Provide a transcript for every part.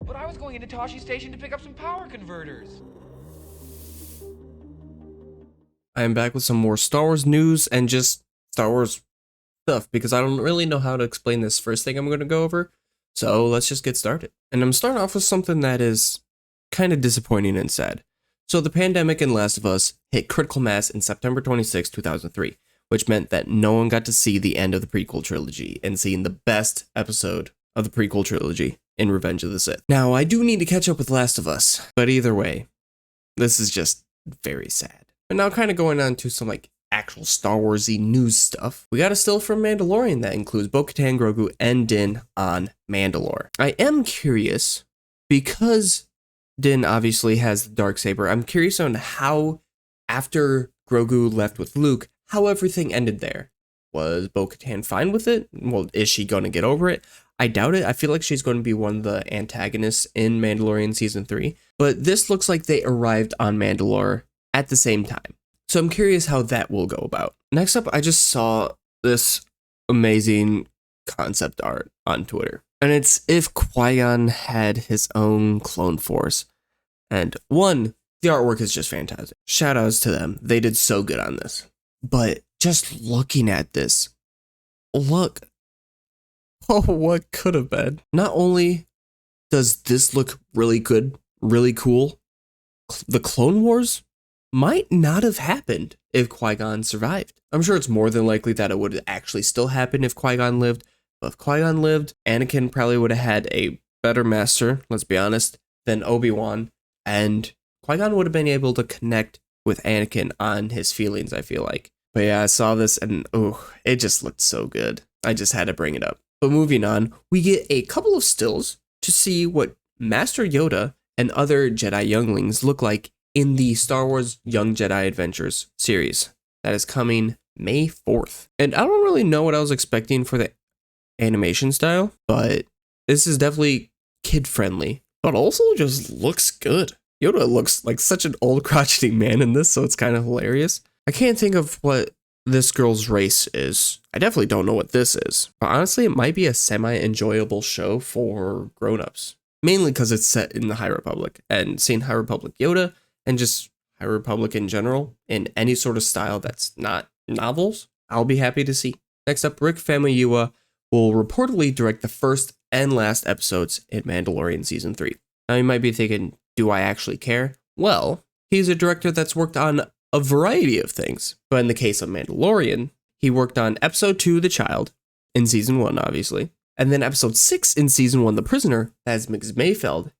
But I was going into Tosche Station to pick up some power converters. I am back with some more Star Wars news and just Star Wars stuff because I don't really know how to explain this first thing I'm going to go over. So let's just get started. And I'm starting off with something that is kind of disappointing and sad. So the pandemic in Last of Us hit critical mass in September 26, 2003, which meant that no one got to see the end of the prequel trilogy and seeing the best episode of the prequel trilogy in Revenge of the Sith. Now, I do need to catch up with Last of Us, but either way, this is just very sad. And now kind of going on to some actual Star Wars-y news stuff. We got a still from Mandalorian that includes Bo-Katan, Grogu, and Din on Mandalore. I am curious, because Din obviously has the Darksaber, I'm curious on how, after Grogu left with Luke, how everything ended there. Was Bo-Katan fine with it? Well, is she going to get over it? I doubt it. I feel like she's going to be one of the antagonists in Mandalorian Season 3. But this looks like they arrived on Mandalore at the same time. So I'm curious how that will go about. Next up, I just saw this amazing concept art on Twitter. And it's if Qui-Gon had his own clone force. And one, the artwork is just fantastic. Shout outs to them. They did so good on this. But just looking at this, look. Oh, what could have been. Not only does this look really good, really cool, the Clone Wars might not have happened if Qui-Gon survived. I'm sure it's more than likely that it would actually still happen if Qui-Gon lived, but if Qui-Gon lived, Anakin probably would have had a better master, let's be honest, than Obi-Wan, and Qui-Gon would have been able to connect with Anakin on his feelings, I feel like. But yeah, I saw this and it just looked so good. I just had to bring it up. But moving on, we get a couple of stills to see what Master Yoda and other Jedi younglings look like in the Star Wars Young Jedi Adventures series that is coming May 4th. And I don't really know what I was expecting for the animation style, but this is definitely kid-friendly, but also just looks good. Yoda looks like such an old crotchety man in this, so it's kind of hilarious. I can't think of what this girl's race is. I definitely don't know what this is, but honestly, it might be a semi-enjoyable show for grown-ups, mainly because it's set in the High Republic, and seeing High Republic Yoda and just High Republic in general in any sort of style that's not novels, I'll be happy to see. Next up, Rick Famuyiwa will reportedly direct the first and last episodes in Mandalorian Season 3. Now you might be thinking, do I actually care? Well, he's a director that's worked on a variety of things, but in the case of Mandalorian, he worked on Episode 2, The Child, in Season 1, obviously, and then Episode 6 in Season 1, The Prisoner, that has Miggs Mayfeld,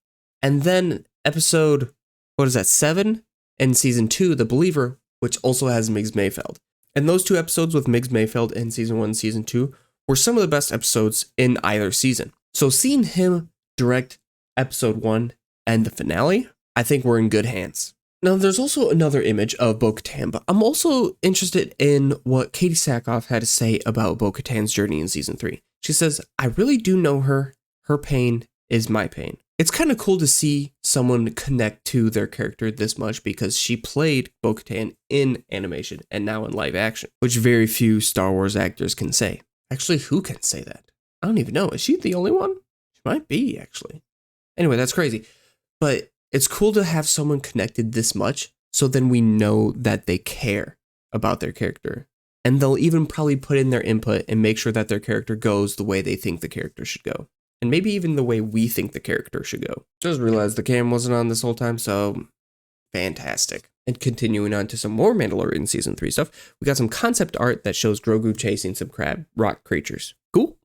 and then Episode 7 in Season 2, The Believer, which also has Miggs Mayfeld. And those two episodes with Miggs Mayfeld in Season 1 and Season 2 were some of the best episodes in either season. So seeing him direct Episode 1 and the finale, I think we're in good hands. Now, there's also another image of Bo-Katan, but I'm also interested in what Katee Sackhoff had to say about Bo-Katan's journey in Season 3. She says, I really do know her. Her pain is my pain. It's kind of cool to see someone connect to their character this much because she played Bo-Katan in animation and now in live action, which very few Star Wars actors can say. Actually, who can say that? I don't even know. Is she the only one? She might be, actually. Anyway, that's crazy. But it's cool to have someone connected this much, so then we know that they care about their character. And they'll even probably put in their input and make sure that their character goes the way they think the character should go. And maybe even the way we think the character should go. Just realized the cam wasn't on this whole time, so fantastic. And continuing on to some more Mandalorian Season 3 stuff, we got some concept art that shows Grogu chasing some crab rock creatures. Cool.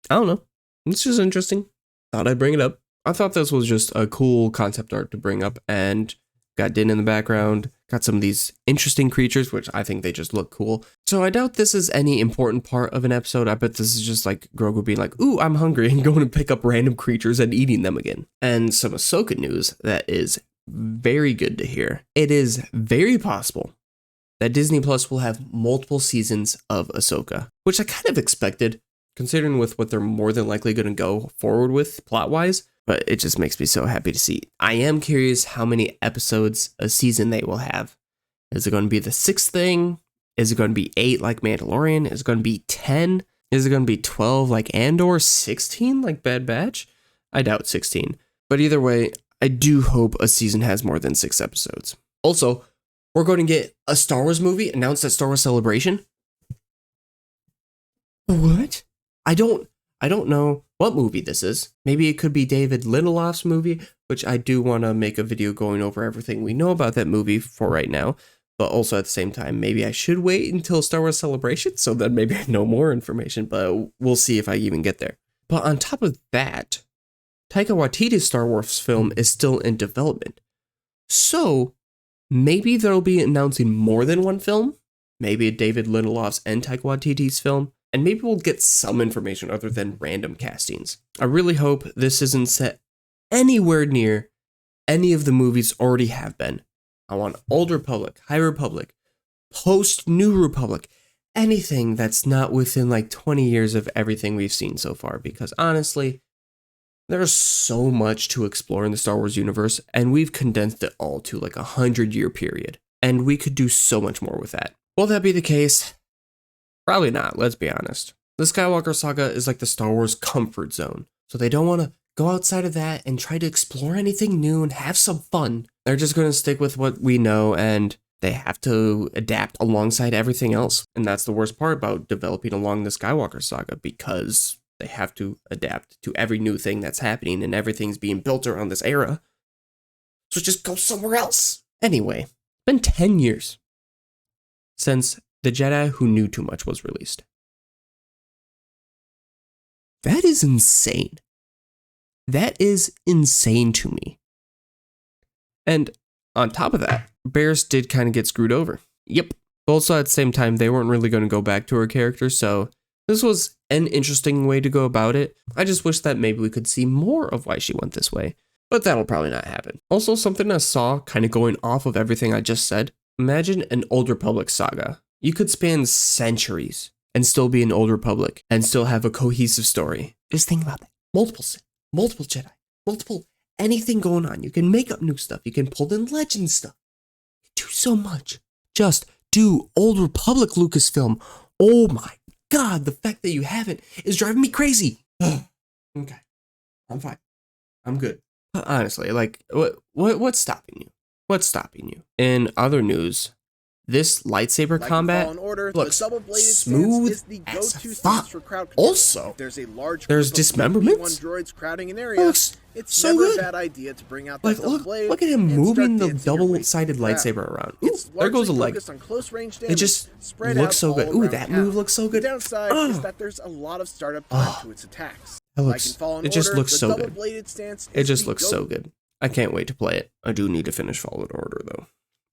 I don't know. It's just interesting. Thought I'd bring it up. I thought this was just a cool concept art to bring up, and got Din in the background, got some of these interesting creatures, which I think they just look cool. So I doubt this is any important part of an episode. I bet this is just like Grogu being like, ooh, I'm hungry, and going to pick up random creatures and eating them again. And some Ahsoka news that is very good to hear. It is very possible that Disney Plus will have multiple seasons of Ahsoka, which I kind of expected, considering with what they're more than likely going to go forward with plot-wise. But it just makes me so happy to see. I am curious how many episodes a season they will have. Is it going to be the 6th thing? Is it going to be 8 like Mandalorian? Is it going to be 10? Is it going to be 12 like Andor? 16 like Bad Batch? I doubt 16. But either way, I do hope a season has more than 6 episodes. Also, we're going to get a Star Wars movie announced at Star Wars Celebration. What? I don't know what movie this is. Maybe it could be David Lindelof's movie, which I do want to make a video going over everything we know about that movie for right now. But also at the same time, maybe I should wait until Star Wars Celebration so that maybe I know more information, but we'll see if I even get there. But on top of that, Taika Waititi's Star Wars film is still in development. So maybe they'll be announcing more than one film. Maybe David Lindelof's and Taika Waititi's film. And maybe we'll get some information other than random castings. I really hope this isn't set anywhere near any of the movies already have been. I want Old Republic, High Republic, post New Republic, anything that's not within like 20 years of everything we've seen so far. Because honestly, there's so much to explore in the Star Wars universe, and we've condensed it all to like 100-year period. And we could do so much more with that. Will that be the case? Probably not, let's be honest. The Skywalker Saga is like the Star Wars comfort zone, so they don't want to go outside of that and try to explore anything new and have some fun. They're just going to stick with what we know, and they have to adapt alongside everything else. And that's the worst part about developing along the Skywalker Saga, because they have to adapt to every new thing that's happening, and everything's being built around this era. So just go somewhere else. Anyway, it's been 10 years since The Jedi Who Knew Too Much was released. That is insane. That is insane to me. And on top of that, Barris did kind of get screwed over. Yep. Also at the same time, they weren't really going to go back to her character, so this was an interesting way to go about it. I just wish that maybe we could see more of why she went this way, but that'll probably not happen. Also, something I saw kind of going off of everything I just said. Imagine an Old Republic saga. You could span centuries and still be an Old Republic and still have a cohesive story. Just think about that. Multiple Sith, multiple Jedi, multiple anything going on. You can make up new stuff. You can pull in legend stuff. You do so much. Just do Old Republic Lucasfilm. Oh my God, the fact that you haven't is driving me crazy. Okay, I'm fine. I'm good. But honestly, like, what's stopping you? What's stopping you? In other news, this lightsaber combat looks smooth as fuck. Also, there's dismemberments. Looks so good. Like, look at him moving the double-sided lightsaber around. Ooh, there goes a leg. It just looks so good. Ooh, that move looks so good. The downside is that there's a lot of startup time to its attacks. It just looks so good. It just looks so good. I can't wait to play it. I do need to finish Fallen Order though.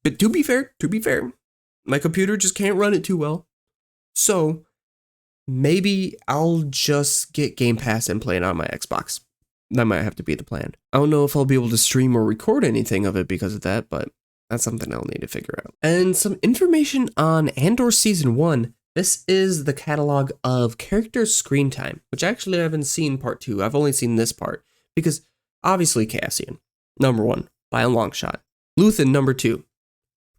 But to be fair, my computer just can't run it too well. So maybe I'll just get Game Pass and play it on my Xbox. That might have to be the plan. I don't know if I'll be able to stream or record anything of it because of that, but that's something I'll need to figure out. And some information on Andor Season 1. This is the catalog of character screen time, which actually I haven't seen part 2. I've only seen this part because obviously Cassian, number 1, by a long shot. Luthen, number 2,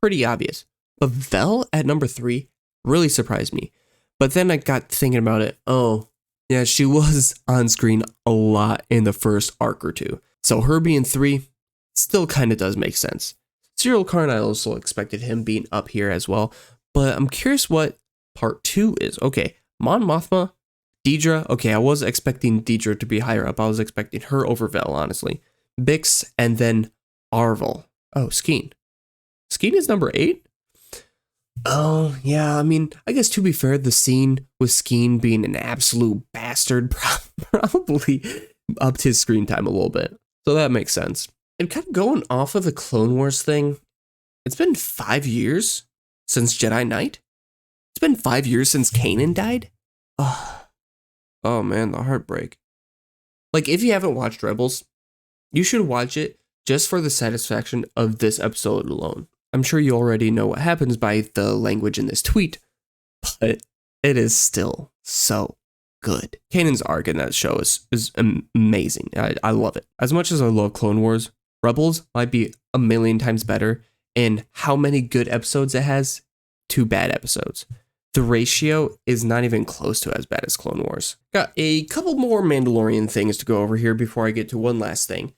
pretty obvious. But Vel at number 3 really surprised me. But then I got thinking about it. Oh, yeah, she was on screen a lot in the first arc or two. So her being 3 still kind of does make sense. Cyril Karn, I also expected him being up here as well. But I'm curious what part 2 is. Okay, Mon Mothma, Deidre. Okay, I was expecting Deidre to be higher up. I was expecting her over Vel, honestly. Bix, and then Arvel. Oh, Skeen. Skeen is number 8? Oh, yeah, I mean, I guess to be fair, the scene with Skeen being an absolute bastard probably upped his screen time a little bit. So that makes sense. And kind of going off of the Clone Wars thing, it's been 5 years since Jedi Knight. It's been 5 years since Kanan died. Oh man, the heartbreak. Like, if you haven't watched Rebels, you should watch it just for the satisfaction of this episode alone. I'm sure you already know what happens by the language in this tweet, but it is still so good. Kanan's arc in that show is amazing. I love it. As much as I love Clone Wars, Rebels might be a million times better in how many good episodes it has to bad episodes. The ratio is not even close to as bad as Clone Wars. Got a couple more Mandalorian things to go over here before I get to one last thing.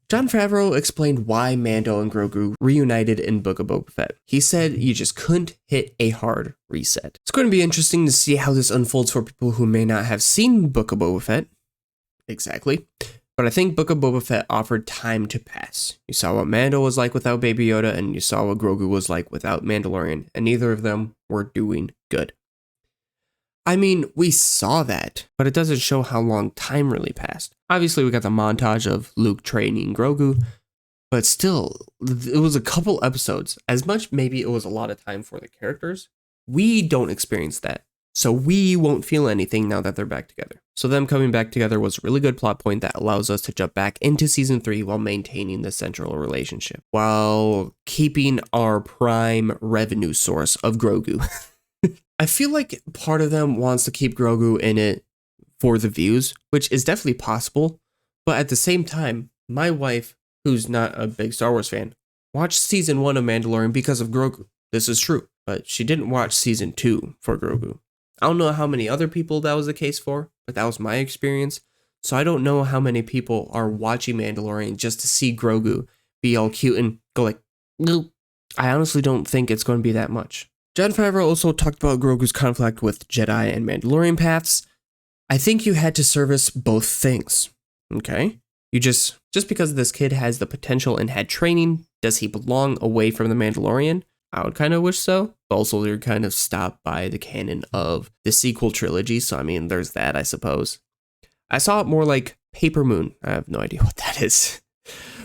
Jon Favreau explained why Mando and Grogu reunited in Book of Boba Fett. He said you just couldn't hit a hard reset. It's going to be interesting to see how this unfolds for people who may not have seen Book of Boba Fett. Exactly. But I think Book of Boba Fett offered time to pass. You saw what Mando was like without Baby Yoda, and you saw what Grogu was like without Mandalorian, and neither of them were doing good. I mean, we saw that, but it doesn't show how long time really passed. Obviously, we got the montage of Luke training Grogu, but still, it was a couple episodes. As much maybe it was a lot of time for the characters, we don't experience that. So we won't feel anything now that they're back together. So them coming back together was a really good plot point that allows us to jump back into season 3 while maintaining the central relationship, while keeping our prime revenue source of Grogu. I feel like part of them wants to keep Grogu in it for the views, which is definitely possible. But at the same time, my wife, who's not a big Star Wars fan, watched season 1 of Mandalorian because of Grogu. This is true, but she didn't watch season 2 for Grogu. I don't know how many other people that was the case for, but that was my experience. So I don't know how many people are watching Mandalorian just to see Grogu be all cute and go like, nope. I honestly don't think it's going to be that much. Jon Favreau also talked about Grogu's conflict with Jedi and Mandalorian paths. I think you had to service both things, okay? You just because this kid has the potential and had training, does he belong away from the Mandalorian? I would kind of wish so. But also, they're kind of stopped by the canon of the sequel trilogy, so I mean, there's that, I suppose. I saw it more like Paper Moon. I have no idea what that is.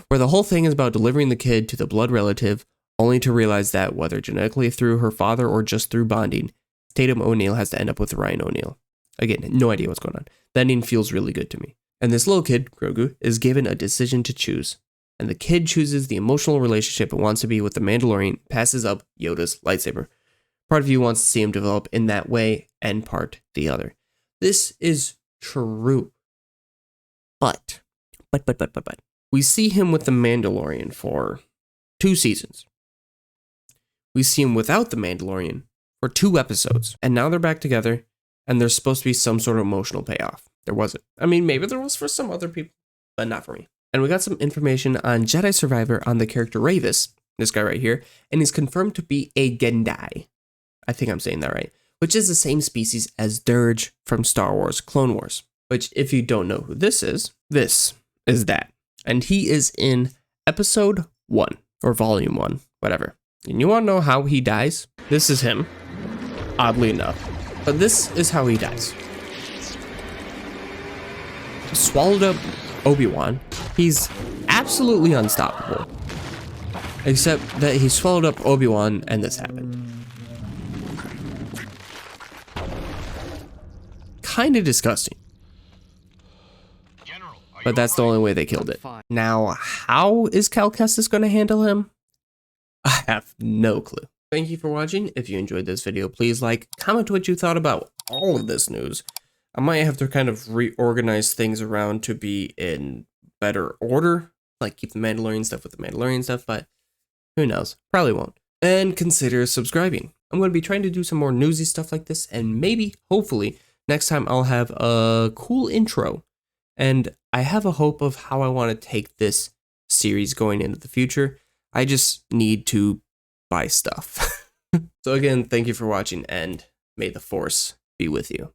Where the whole thing is about delivering the kid to the blood relative, only to realize that, whether genetically through her father or just through bonding, Tatum O'Neil has to end up with Ryan O'Neil. Again, no idea what's going on. The ending feels really good to me. And this little kid, Grogu, is given a decision to choose. And the kid chooses the emotional relationship it wants to be with the Mandalorian, passes up Yoda's lightsaber. Part of you wants to see him develop in that way, and part the other. This is true. But, we see him with the Mandalorian for 2 seasons. We see him without the Mandalorian for 2 episodes. And now they're back together, and there's supposed to be some sort of emotional payoff. There wasn't. I mean, maybe there was for some other people, but not for me. And we got some information on Jedi Survivor on the character Ravis, this guy right here, and he's confirmed to be a Gendai. I think I'm saying that right. Which is the same species as Durge from Star Wars Clone Wars. Which, if you don't know who this is that. And he is in episode 1, or volume 1, whatever. And you want to know how he dies? This is him, oddly enough. But this is how he dies. Swallowed up Obi-Wan. He's absolutely unstoppable. Except that he swallowed up Obi-Wan and this happened. Kinda disgusting. But that's the only way they killed it. Now, how is Cal Kestis going to handle him? I have no clue. Thank you for watching. If you enjoyed this video, please like, comment what you thought about all of this news. I might have to kind of reorganize things around to be in better order, like keep the Mandalorian stuff with the Mandalorian stuff, but who knows? Probably won't. And consider subscribing. I'm going to be trying to do some more newsy stuff like this, and maybe, hopefully, next time I'll have a cool intro. And I have a hope of how I want to take this series going into the future. I just need to buy stuff. So again, thank you for watching, and may the Force be with you.